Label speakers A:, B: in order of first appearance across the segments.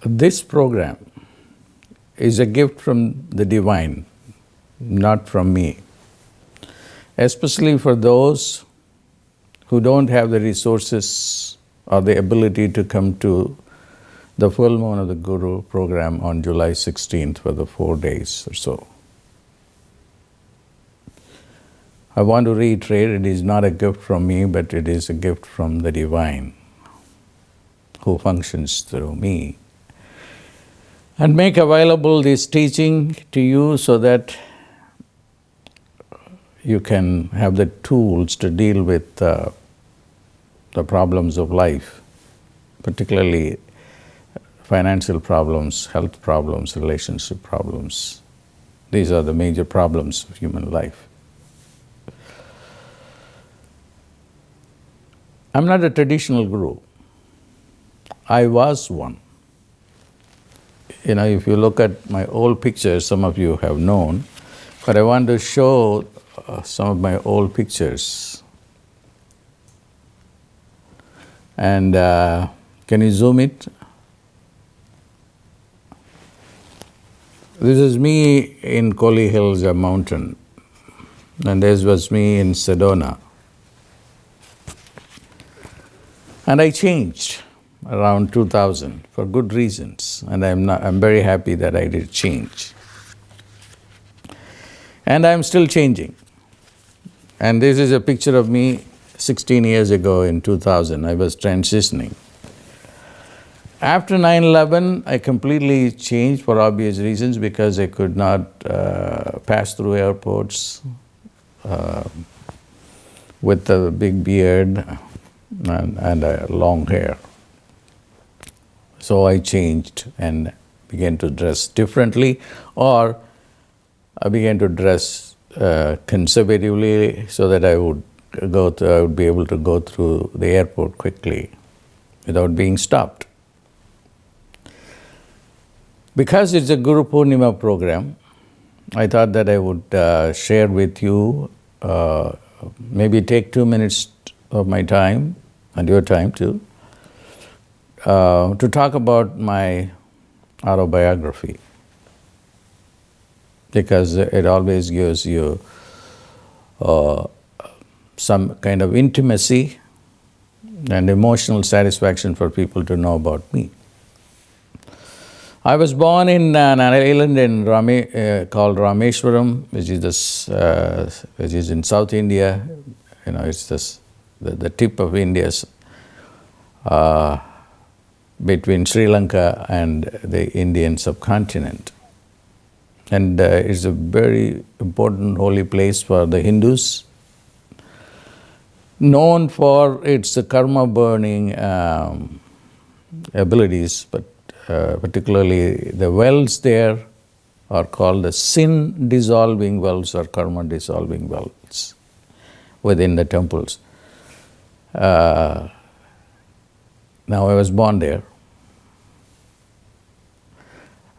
A: This program is a gift from the divine, not from me. Especially for those who don't have the resources or the ability to come to the full moon of the Guru program on July 16th for the 4 days or so. I want to reiterate, it is not a gift from me, but it is a gift from the divine who functions through me. And make available this teaching to you so that you can have the tools to deal with the problems of life, particularly financial problems, health problems, relationship problems. These are the major problems of human life. I'm not a traditional guru. I was one. If you look at my old pictures, some of you have known, but I want to show some of my old pictures. And can you zoom it? This is me in Koli Hills, a mountain, and this was me in Sedona. And I changed around 2000 for good reasons, and I'm very happy that I did change. And I'm still changing. And this is a picture of me 16 years ago in 2000. I was transitioning. After 9/11, I completely changed for obvious reasons, because I could not pass through airports with a big beard and long hair. So I changed and began to dress differently, or I began to dress conservatively so that I would be able to go through the airport quickly without being stopped. Because it's a Guru Purnima program, I thought that I would share with you, maybe take 2 minutes of my time, and your time too, to talk about my autobiography, because it always gives you some kind of intimacy and emotional satisfaction for people to know about me. I was born in an island called Rameshwaram, which is in South India. It's the tip of India's between Sri Lanka and the Indian subcontinent. And it's a very important holy place for the Hindus, known for its karma burning abilities, but particularly the wells there are called the sin dissolving wells or karma dissolving wells within the temples. Now I was born there.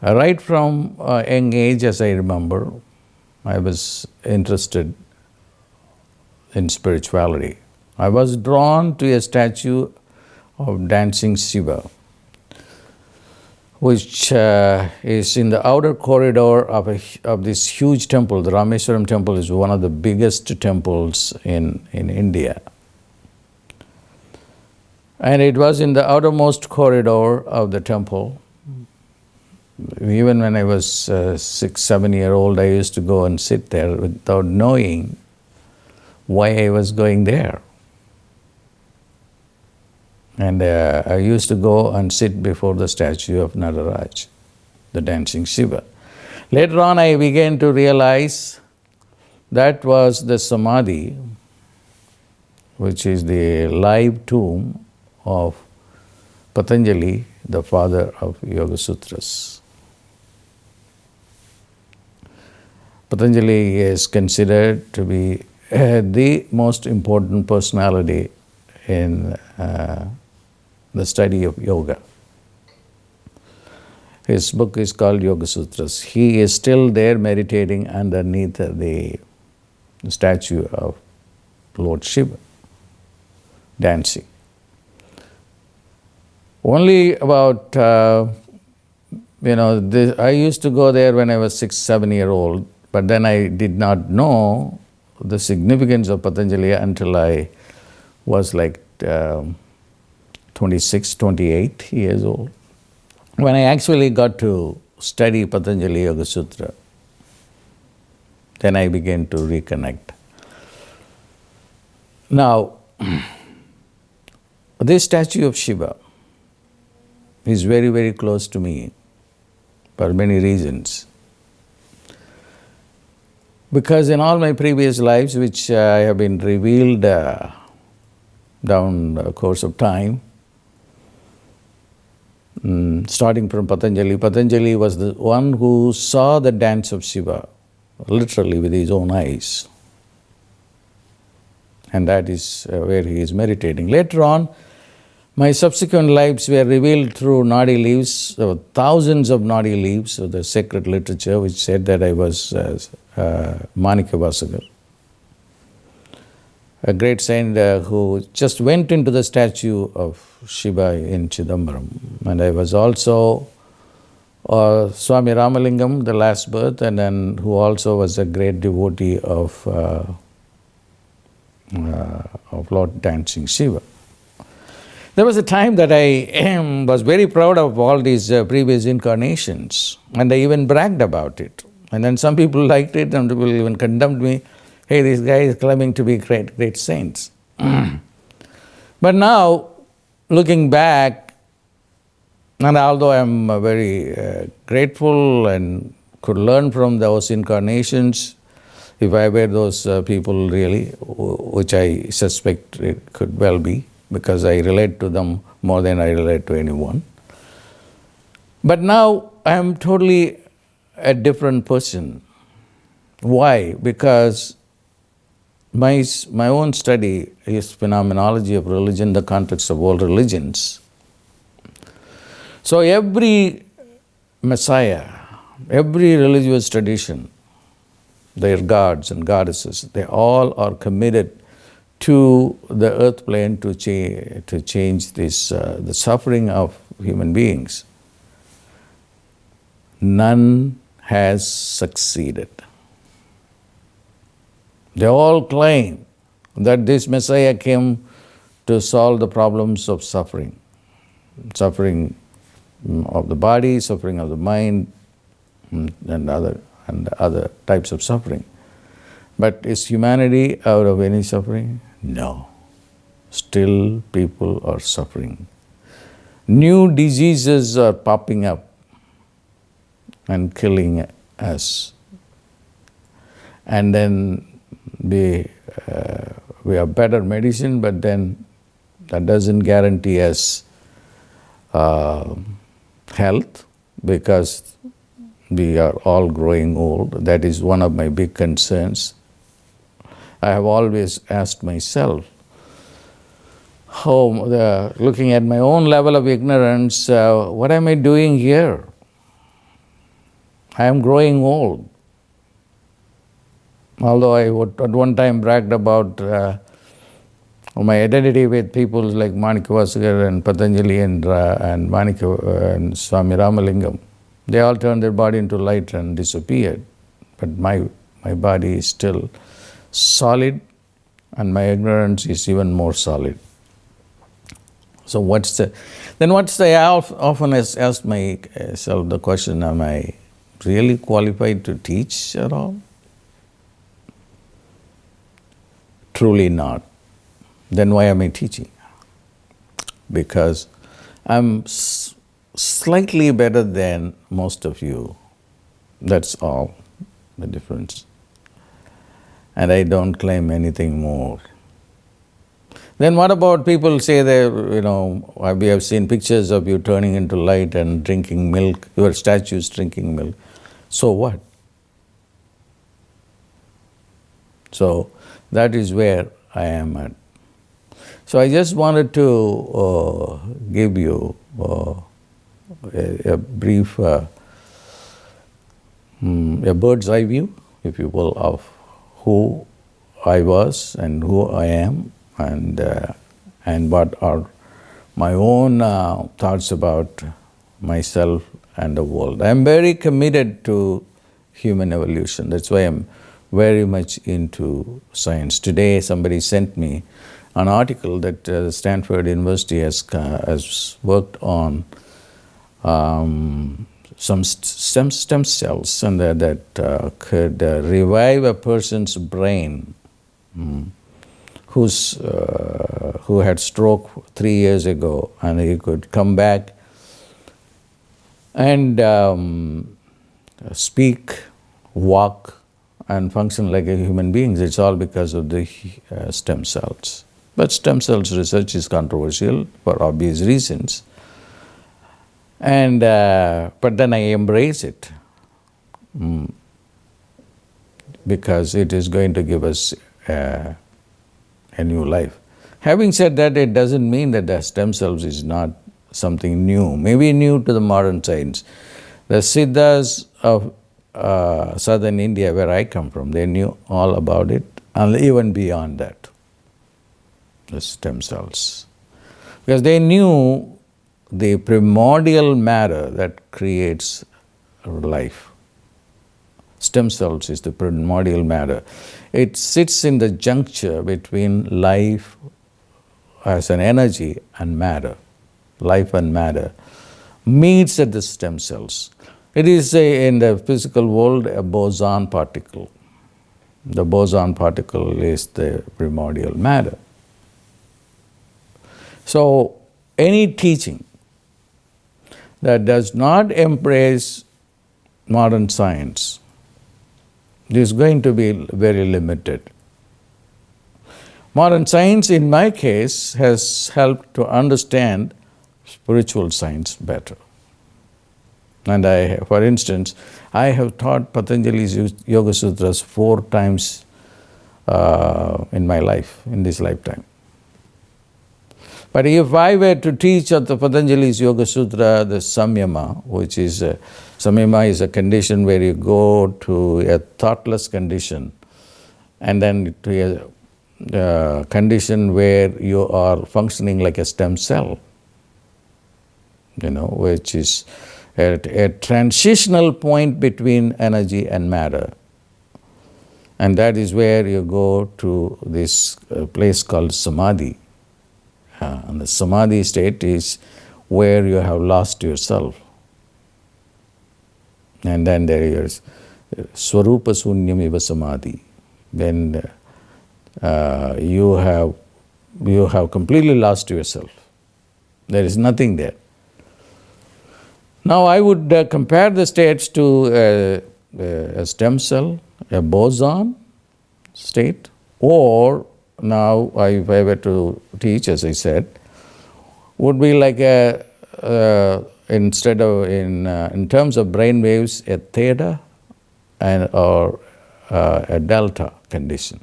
A: Right from a young age, as I remember, I was interested in spirituality. I was drawn to a statue of dancing Shiva, which is in the outer corridor of this huge temple. The Rameshwaram temple is one of the biggest temples in India. And it was in the outermost corridor of the temple. Even when I was 6-7-year-old, I used to go and sit there without knowing why I was going there. And I used to go and sit before the statue of Nataraj, the dancing Shiva. Later on, I began to realize that was the Samadhi, which is the live tomb of Patanjali, the father of Yoga Sutras. Patanjali is considered to be the most important personality in the study of yoga. His book is called Yoga Sutras. He is still there meditating underneath the statue of Lord Shiva, dancing. Only about I used to go there when I was 6, 7 year old, but then I did not know the significance of Patanjali until I was like 26, 28 years old. When I actually got to study Patanjali Yoga Sutra, then I began to reconnect. Now, this statue of Shiva is very, very close to me for many reasons. Because in all my previous lives, which I have been revealed down the course of time, starting from Patanjali. Patanjali was the one who saw the dance of Shiva, literally with his own eyes. And that is where he is meditating. Later on, my subsequent lives were revealed through Nadi leaves, thousands of Nadi leaves of the sacred literature, which said that I was Manikavasagar, a great saint who just went into the statue of Shiva in Chidambaram. And I was also Swami Ramalingam, the last birth, and then who also was a great devotee of Lord Dancing Shiva. There was a time that I was very proud of all these previous incarnations, and I even bragged about it. And then some people liked it, and people even condemned me. Hey, this guy is claiming to be great saints. But now, looking back, and although I am very grateful and could learn from those incarnations, if I were those people really, which I suspect it could well be, because I relate to them more than I relate to anyone. But now I am totally a different person. Why? Because my own study is phenomenology of religion, the context of all religions. So every Messiah, every religious tradition, their gods and goddesses, they all are committed to the earth plane to change this the suffering of human beings. None has succeeded. They all claim that this Messiah came to solve the problems of suffering of the body, suffering of the mind, and other types of suffering. But is humanity out of any suffering? No. Still people are suffering. New diseases are popping up and killing us. And then we have better medicine, but then that doesn't guarantee us health, because we are all growing old. That is one of my big concerns. I have always asked myself, looking at my own level of ignorance, what am I doing here? I am growing old. Although I would at one time bragged about my identity with people like Manikavasagar and Patanjali and and Swami Ramalingam. They all turned their body into light and disappeared. But my body is still solid, and my ignorance is even more solid. So I often ask myself the question, am I really qualified to teach at all? Truly not. Then why am I teaching? Because I'm slightly better than most of you. That's all the difference. And I don't claim anything more. Then what about people say that, we have seen pictures of you turning into light and drinking milk, your statues drinking milk. So what? So that is where I am at. So I just wanted to give you a brief, a bird's eye view, if you will, of who I was and who I am, and what are my own thoughts about myself and the world. I am very committed to human evolution. That's why I'm very much into science. Today somebody sent me an article that Stanford University has worked on some stem cells and that could revive a person's brain who had stroke 3 years ago, and he could come back and speak, walk, and function like a human being. It's all because of the stem cells. But stem cells research is controversial for obvious reasons. And but then I embrace it because it is going to give us a new life. Having said that, it doesn't mean that the stem cells is not something new, maybe new to the modern science. The Siddhas of southern India, where I come from, they knew all about it, and even beyond that, the stem cells. Because they knew the primordial matter that creates life. Stem cells is the primordial matter. It sits in the juncture between life as an energy and matter. Life and matter meets at the stem cells. It is in the physical world a boson particle. The boson particle is the primordial matter. So any teaching that does not embrace modern science is going to be very limited. Modern science, in my case, has helped to understand spiritual science better. And for instance, I have taught Patanjali's Yoga Sutras 4 times in my life, in this lifetime. But if I were to teach at the Patanjali's Yoga Sutra, the samyama, which is samyama is a condition where you go to a thoughtless condition, and then to a condition where you are functioning like a stem cell, which is a transitional point between energy and matter. And that is where you go to this place called samadhi. And the samadhi state is where you have lost yourself. And then there is swarupa sunyam eva samadhi. Then you have completely lost yourself. There is nothing there. Now I would compare the states to a stem cell, a boson state, or now if I were to teach, as I said, would be like instead of in terms of brain waves, a theta or a delta condition.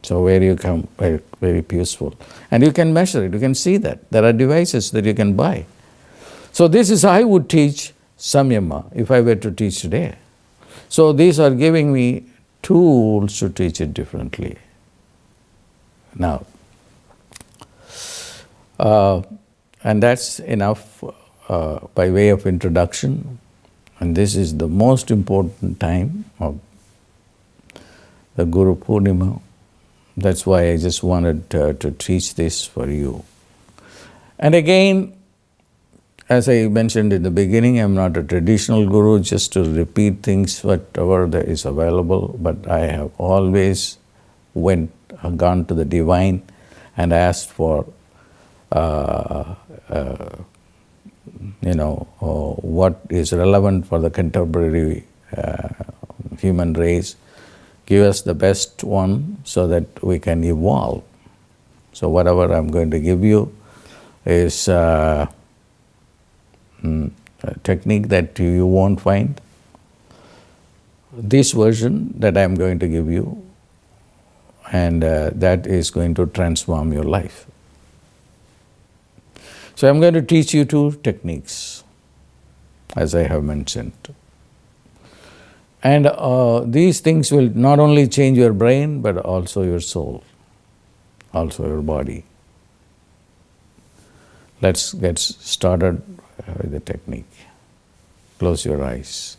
A: So where you come very, very peaceful. And you can measure it, you can see that. There are devices that you can buy. So this is how I would teach samyama if I were to teach today. So these are giving me tools to teach it differently. Now, and that's enough by way of introduction. And this is the most important time of the Guru Purnima. That's why I just wanted to teach this for you. And again, as I mentioned in the beginning, I'm not a traditional guru just to repeat things whatever there is available, but I have always gone to the divine and asked for what is relevant for the contemporary human race. Give us the best one so that we can evolve. So whatever I'm going to give you is a technique that you won't find. This version that I'm going to give you, and that is going to transform your life. So I'm going to teach you 2 techniques, as I have mentioned. And these things will not only change your brain, but also your soul, also your body. Let's get started with the technique. Close your eyes.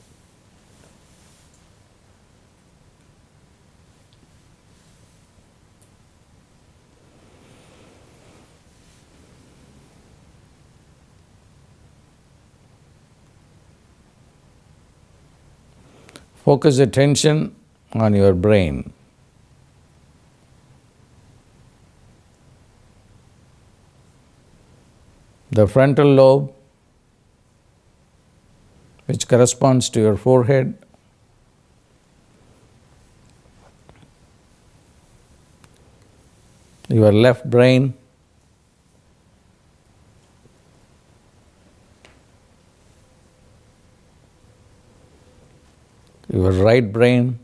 A: Focus attention on your brain. The frontal lobe, which corresponds to your forehead, your left brain, your right brain,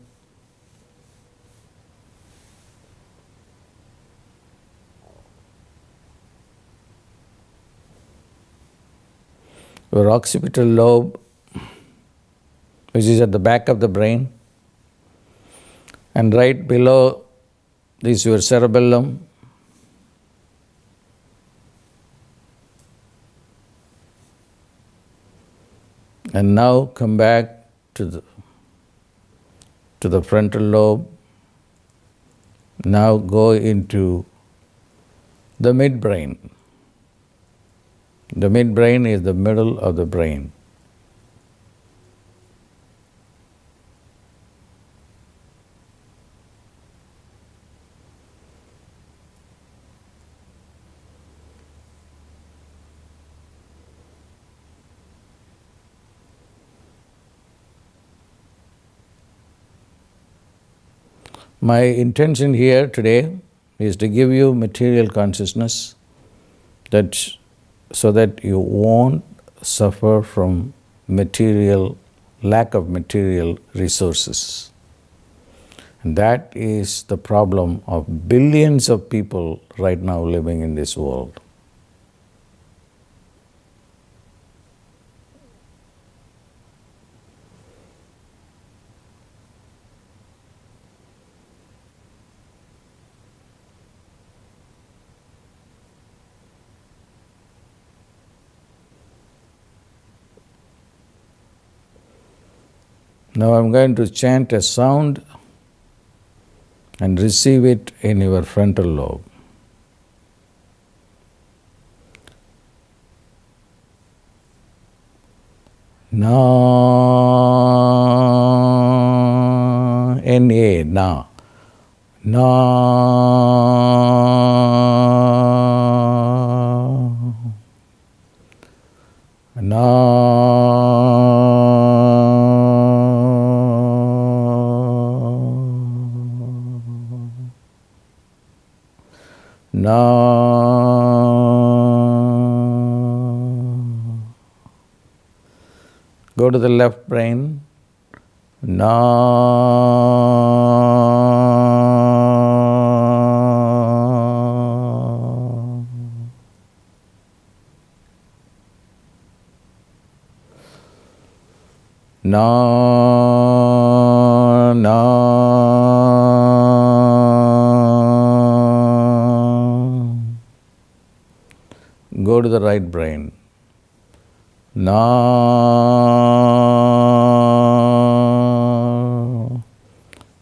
A: your occipital lobe, which is at the back of the brain, and right below is your cerebellum. And now come back to the frontal lobe. Now go into the midbrain. The midbrain is the middle of the brain. My intention here today is to give you material consciousness so that you won't suffer from lack of material resources. And that is the problem of billions of people right now living in this world. Now I'm going to chant a sound and receive it in your frontal lobe. Na, N-A, na. Na, na. Na. Go to the left brain. Na. Na, na. Go to the right brain. Na,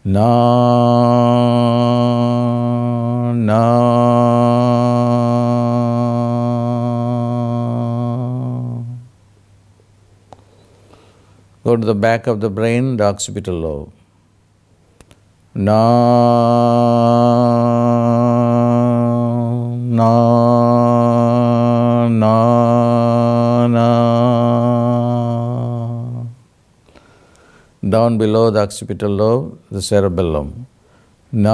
A: na, na. Go to the back of the brain, the occipital lobe. Na, na, na, na. Down below the occipital lobe, the cerebellum. Na,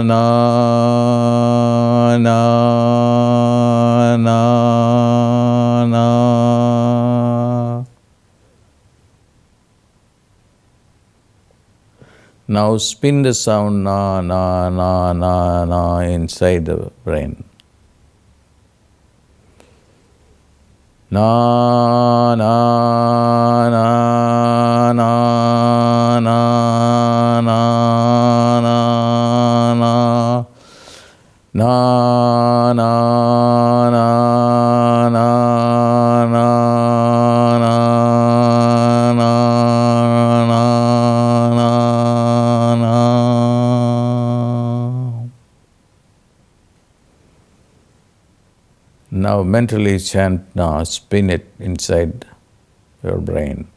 A: na, na, na, na. Now spin the sound na, na, na, na, na inside the brain. Na, na, na, na, na, na, na, na. Na, na, na, na, na. Now mentally chant Na, spin it inside your brain.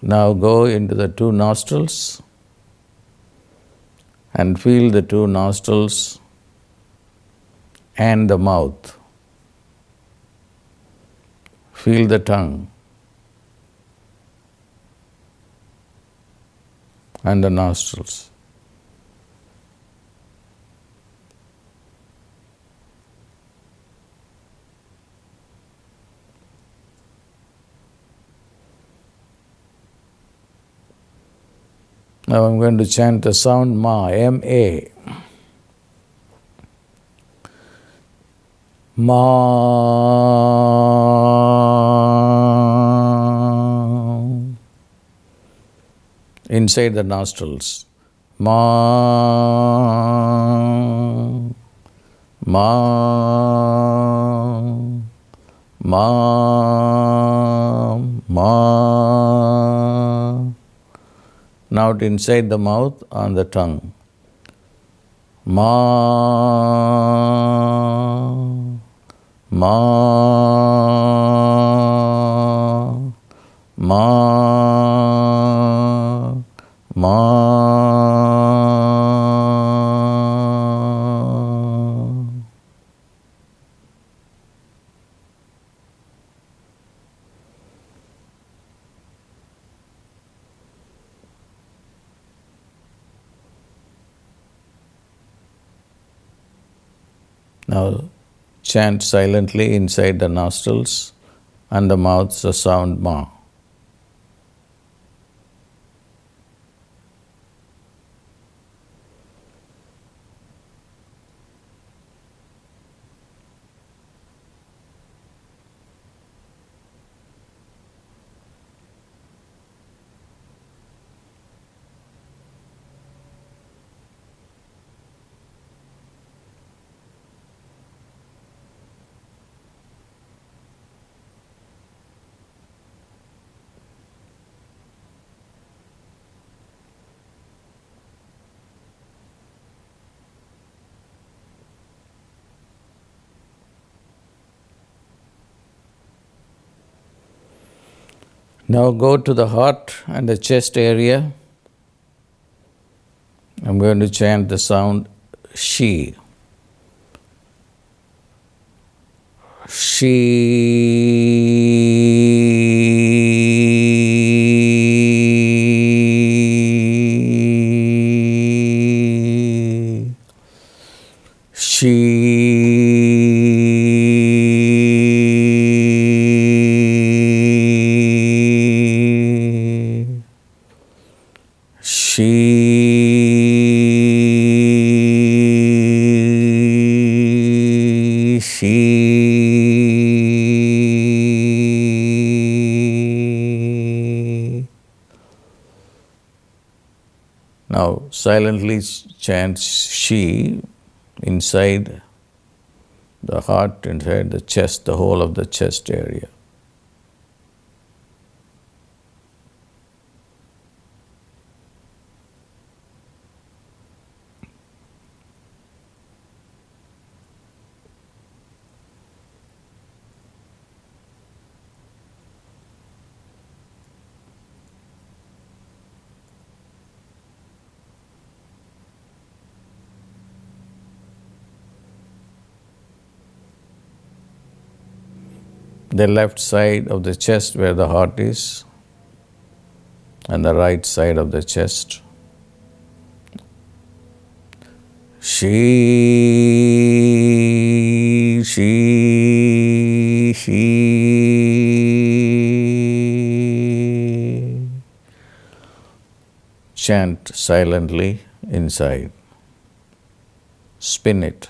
A: Now go into the two nostrils and feel the two nostrils and the mouth. Feel the tongue and the nostrils. Now I'm going to chant the sound Ma, M-A. Ma. Inside the nostrils. Ma. Ma. Ma. Ma. Now inside the mouth on the tongue. Ma. Ma. Ma. Ma. Now chant silently inside the nostrils and the mouth the sound Ma. Now go to the heart and the chest area. I'm going to chant the sound She. She. Now silently chant She inside the heart, inside the chest, the whole of the chest area. The left side of the chest where the heart is, and the right side of the chest. She. Chant silently inside. spin it.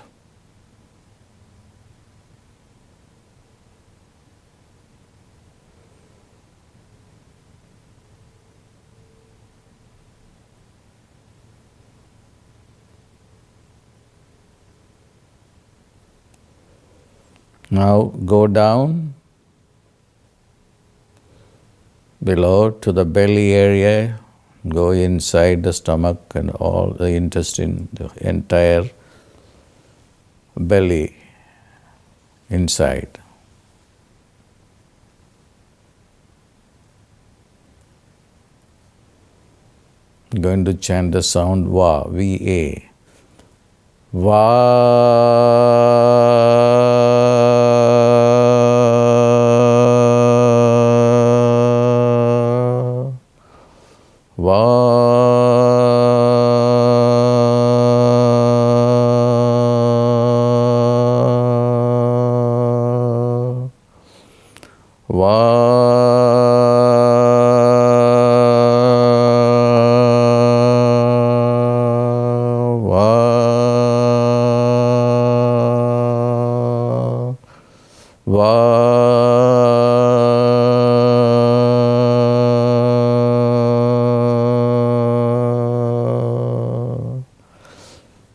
A: Now go down below to the belly area, go inside the stomach and all the intestine, the entire belly inside. Going to chant the sound Va, V-A.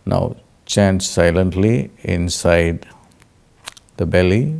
A: Now chant silently inside the belly.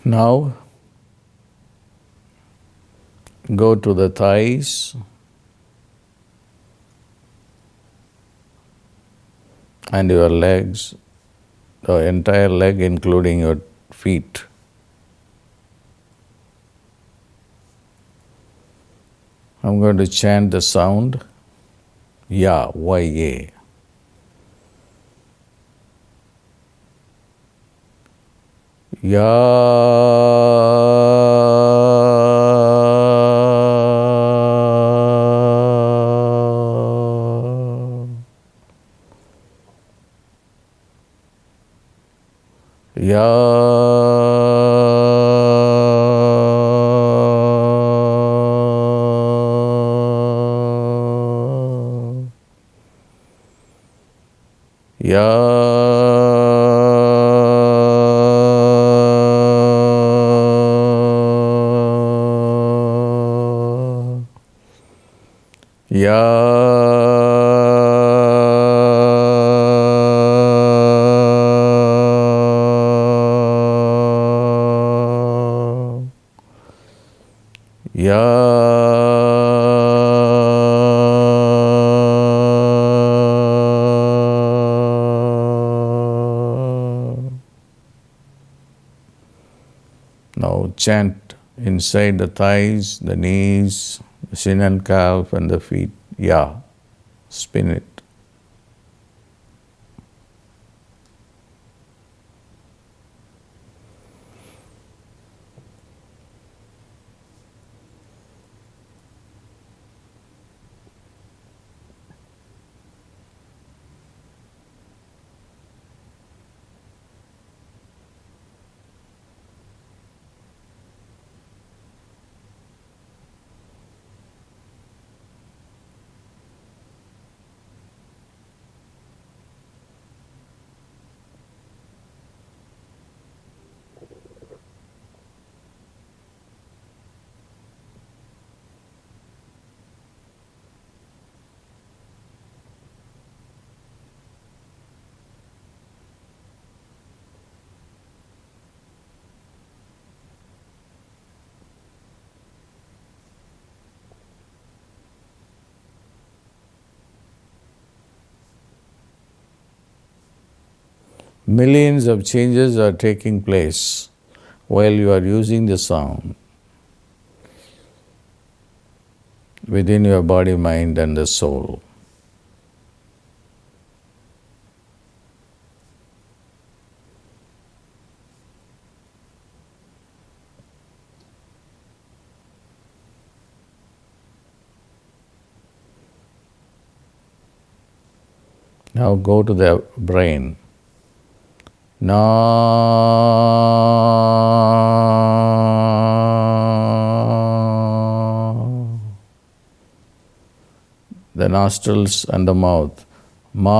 A: Now go to the thighs and your legs, the entire leg including your feet. I'm going to chant the sound Ya, Y-A. Ya. Ya. Ya. Ya. Ya. Now chant inside the thighs, the knees, the shin and calf and the feet. Ya. Spin it. Millions of changes are taking place while you are using the sound within your body, mind, and the soul. Now go to the brain. Na. The nostrils and the mouth. Ma.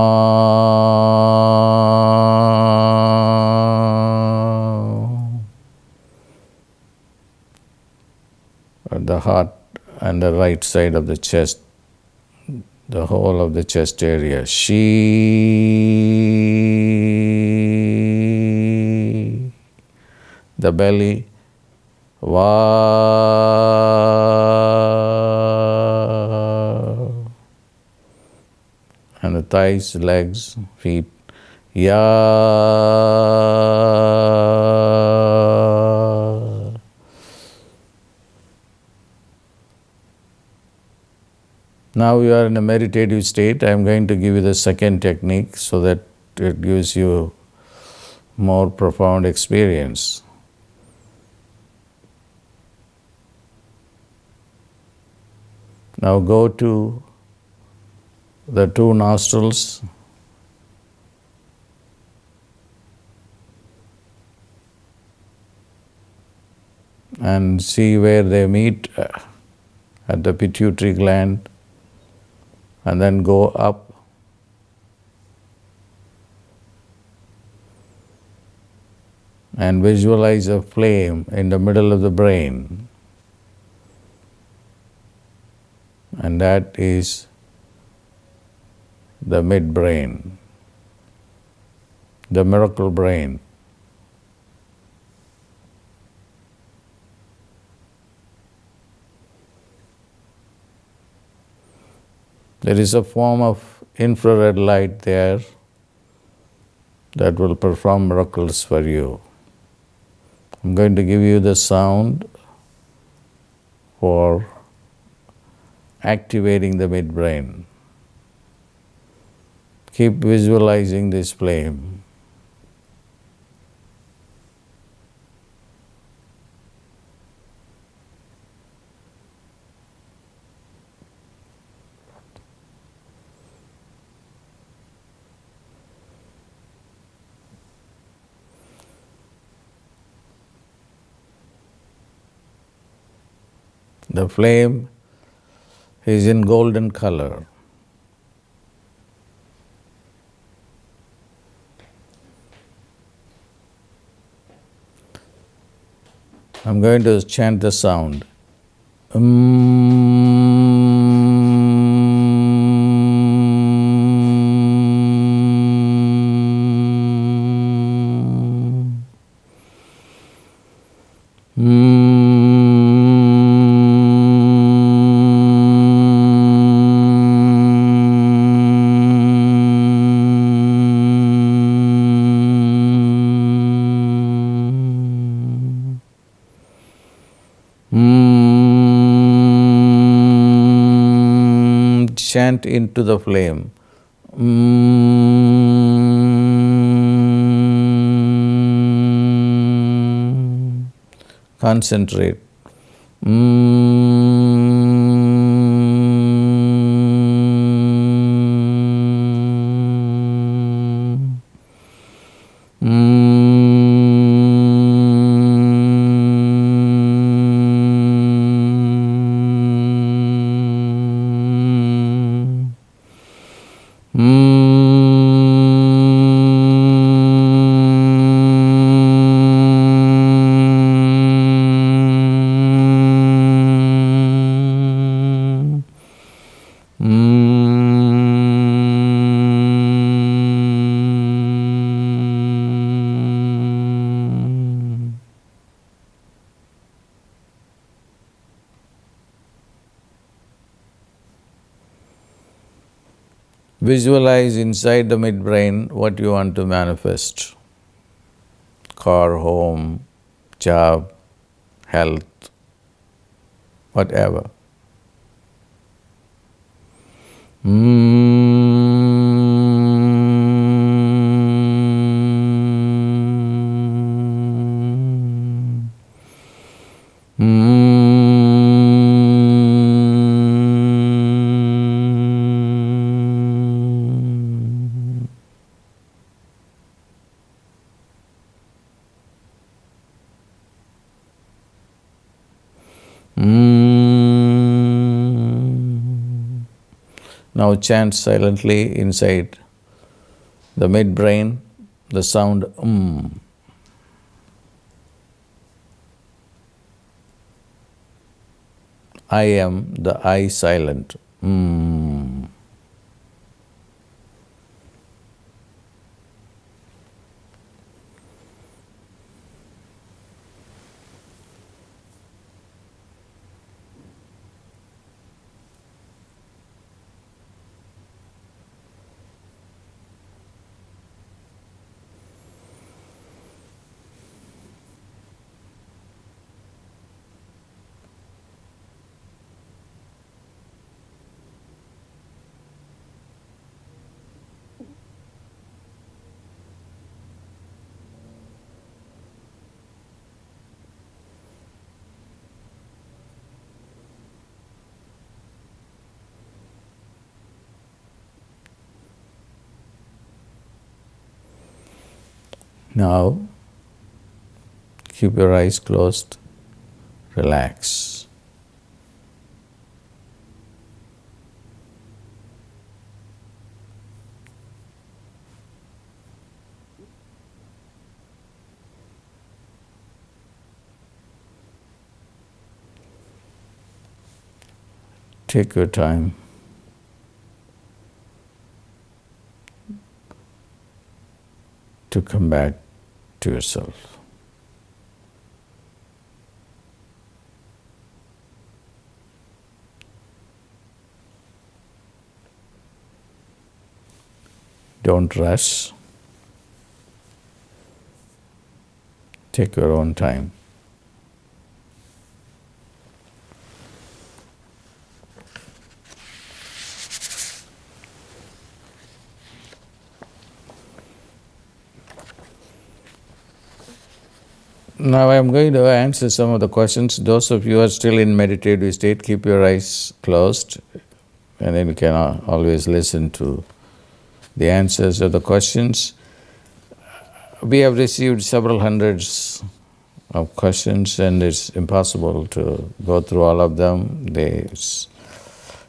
A: The heart and the right side of the chest, the whole of the chest area. She. The belly. Va. And the thighs, legs, feet. Ya. Now you are in a meditative state. I am going to give you the second technique so that it gives you more profound experience. Now go to the two nostrils and see where they meet at the pituitary gland, and then go up and visualize a flame in the middle of the brain. And that is the midbrain, the miracle brain. There is a form of infrared light there that will perform miracles for you. I'm going to give you the sound for activating the midbrain. Keep visualizing this flame. The flame is in golden color. I'm going to chant the sound. Chant into the flame. Concentrate. Visualize inside the midbrain what you want to manifest. car, home, job, health, whatever. Now chant silently inside the midbrain, the sound I am the I silent. Now, keep your eyes closed, relax. Take your time. To come back to yourself. Don't rush. Take your own time. Now I am going to answer some of the questions. Those of you who are still in meditative state, keep your eyes closed, and then you can always listen to the answers of the questions. We have received several hundreds of questions, and it's impossible to go through all of them. They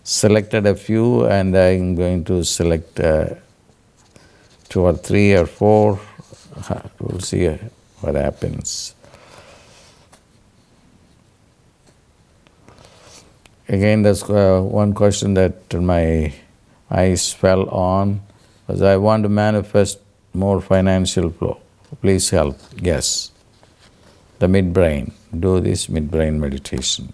A: selected a few, and I'm going to select 2 or 3 or 4. We'll see what happens. Again, there's one question that my eyes fell on, was I want to manifest more financial flow. Please help. Yes. The midbrain. Do this midbrain meditation.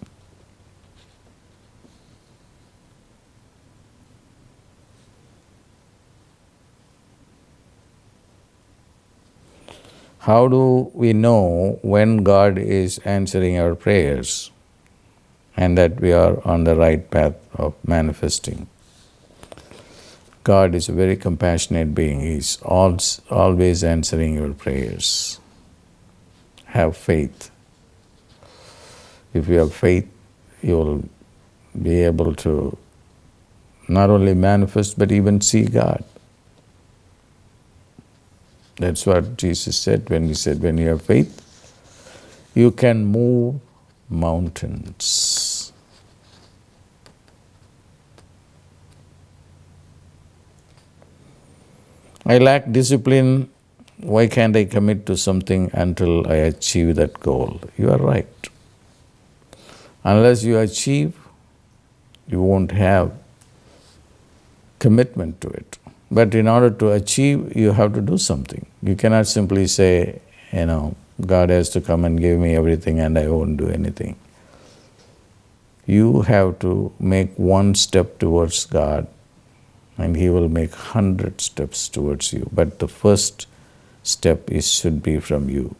A: How do we know when God is answering our prayers and that we are on the right path of manifesting? God is a very compassionate being. He is always answering your prayers. Have faith. If you have faith, you will be able to not only manifest but even see God. That's what Jesus said when he said, when you have faith, you can move mountains. I lack discipline. Why can't I commit to something until I achieve that goal? You are right. Unless you achieve, you won't have commitment to it. But in order to achieve, you have to do something. You cannot simply say, God has to come and give me everything and I won't do anything. You have to make one step towards God and He will make 100 steps towards you. But the first step should be from you.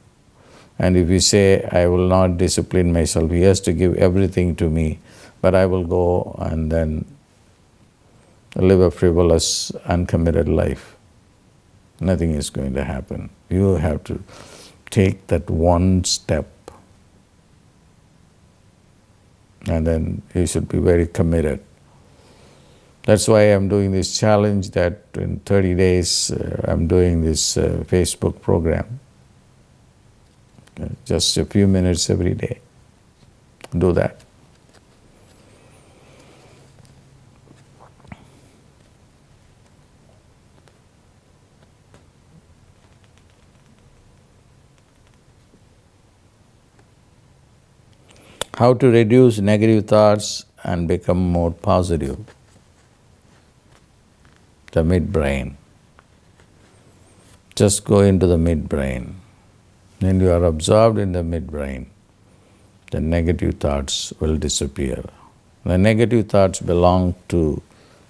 A: And if you say, I will not discipline myself, he has to give everything to me, but I will go and then live a frivolous, uncommitted life. Nothing is going to happen. You have to take that one step, and then you should be very committed. That's why I'm doing this challenge that in 30 days I'm doing this Facebook program. Just a few minutes every day. Do that. How to reduce negative thoughts and become more positive. The midbrain. Just go into the midbrain. When you are absorbed in the midbrain, the negative thoughts will disappear. The negative thoughts belong to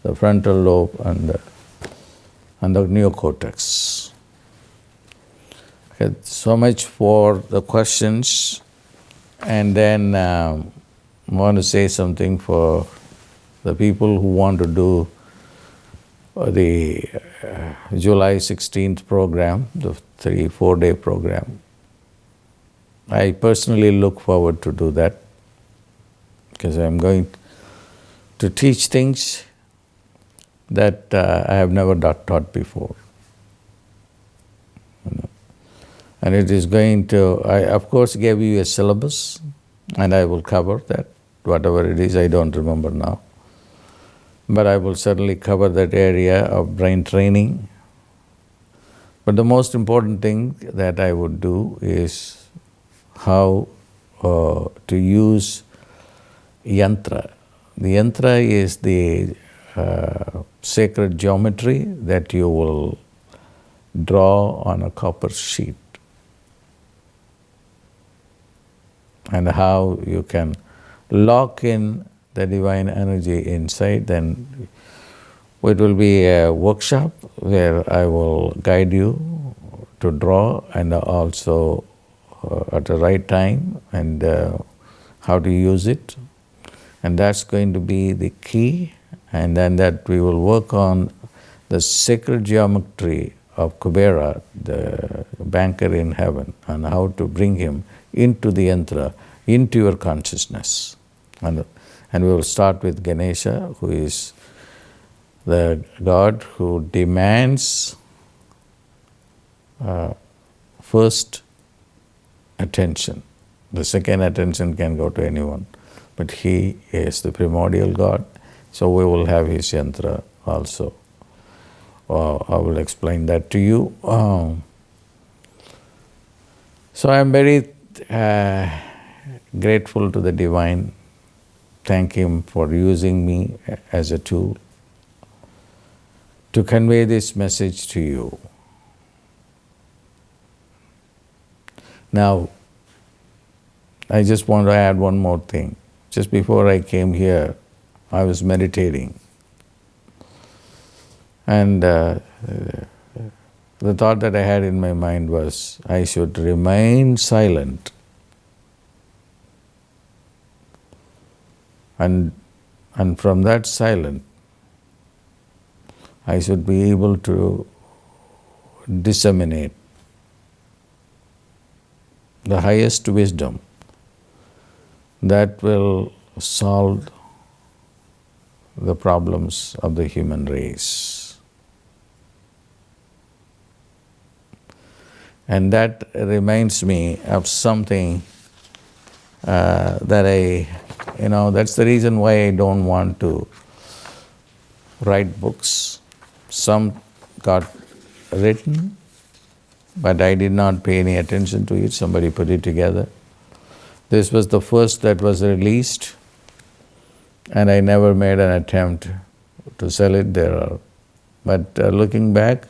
A: the frontal lobe and the neocortex. Okay, so much for the questions. And then I want to say something for the people who want to do the July 16th program, the 3-4 day program. I personally look forward to do that because I'm going to teach things that I have never taught before. And it is going to, I of course gave you a syllabus and I will cover that, whatever it is, I don't remember now. But I will certainly cover that area of brain training. But the most important thing that I would do is how to use Yantra. The Yantra is the sacred geometry that you will draw on a copper sheet. And how you can lock in the divine energy inside. Then it will be a workshop where I will guide you to draw and also at the right time and how to use it. And that's going to be the key. And then that we will work on the sacred geometry of Kubera, the banker in heaven, and how to bring him into the Yantra, into your consciousness. And we will start with Ganesha, who is the god who demands first attention. The second attention can go to anyone, but he is the primordial god, so we will have his Yantra also. I will explain that to you. So I am very grateful to the Divine. Thank him for using me as a tool to convey this message to you. Now, I just want to add one more thing. Just before I came here, I was meditating. And the thought that I had in my mind was, I should remain silent. And from that silence, I should be able to disseminate the highest wisdom that will solve the problems of the human race. And that reminds me of something that that's the reason why I don't want to write books. Some got written, but I did not pay any attention to it. Somebody put it together. This was the first that was released, and I never made an attempt to sell it there. But looking back,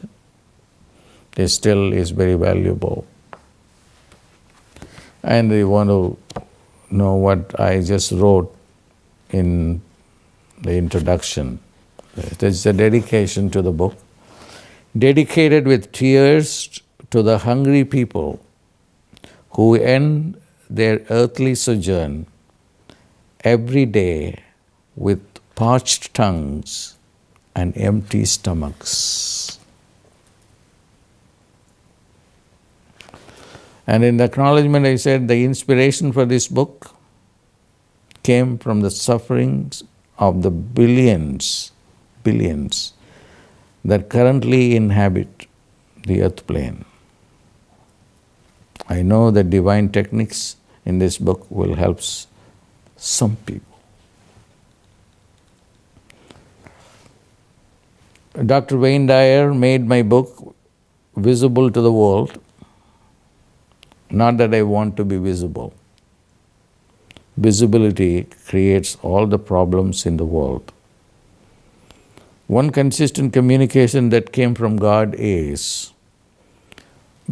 A: it still is very valuable. And you want to know what I just wrote in the introduction. It's a dedication to the book, dedicated with tears to the hungry people who end their earthly sojourn every day with parched tongues and empty stomachs. And in the acknowledgement, I said the inspiration for this book came from the sufferings of the billions that currently inhabit the earth plane. I know that divine techniques in this book will help some people. Dr. Wayne Dyer made my book visible to the world. Not that I want to be visible. Visibility creates all the problems in the world. One consistent communication that came from God is,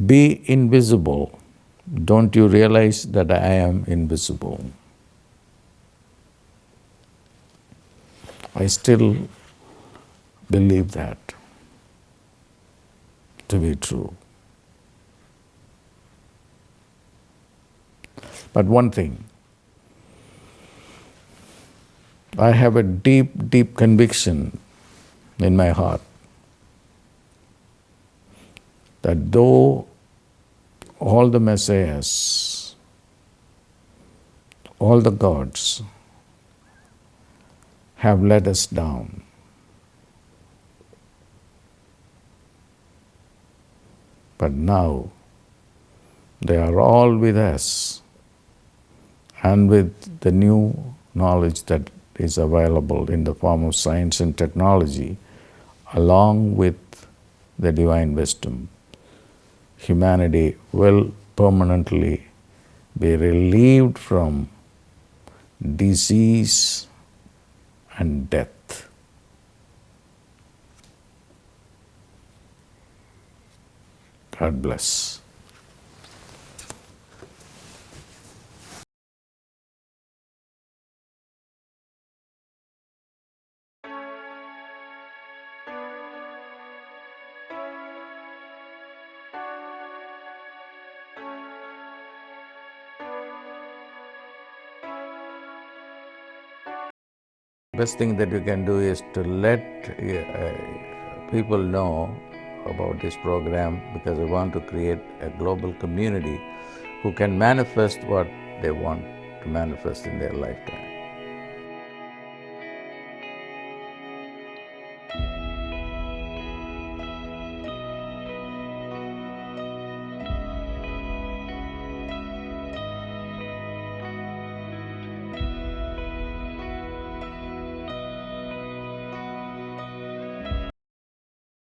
A: be invisible. Don't you realize that I am invisible? I still believe that to be true. But one thing, I have a deep conviction in my heart that though all the messiahs, all the gods have let us down, but now they are all with us, and with the new knowledge that is available in the form of science and technology, along with the divine wisdom, humanity will permanently be relieved from disease and death. God bless. Best thing that you can do is to let people know about this program, because I want to create a global community who can manifest what they want to manifest in their lifetime.